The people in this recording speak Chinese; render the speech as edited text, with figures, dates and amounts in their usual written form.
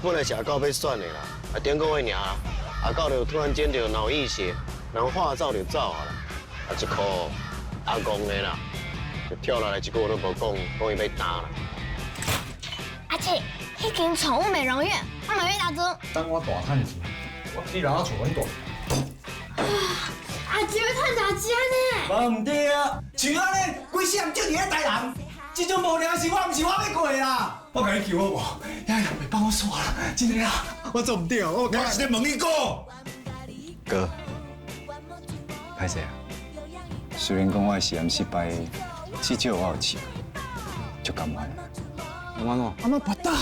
本来是阿狗要选的啦，啊，顶个月尔，阿狗就突然间就脑溢血，人化走就走啊啦，啊，一箍阿公的啦，就跳下来一句话都无讲，讲伊要打啦。阿姐，迄间宠物美容院，我嘛要投资。等我大趁钱，我去人家厝阮大。阿姐要趁大钱呢？无唔对啊，像安尼规世人就伫咧台人，这种无聊的事我唔是我要过啦。我甲你求好无？遐人袂帮我煞啦，真的啦，我做唔对，我是咧问你哥。哥，歹势啊！虽然讲我的实验失败，至少我有试，就甘愿。安怎？安怎不打？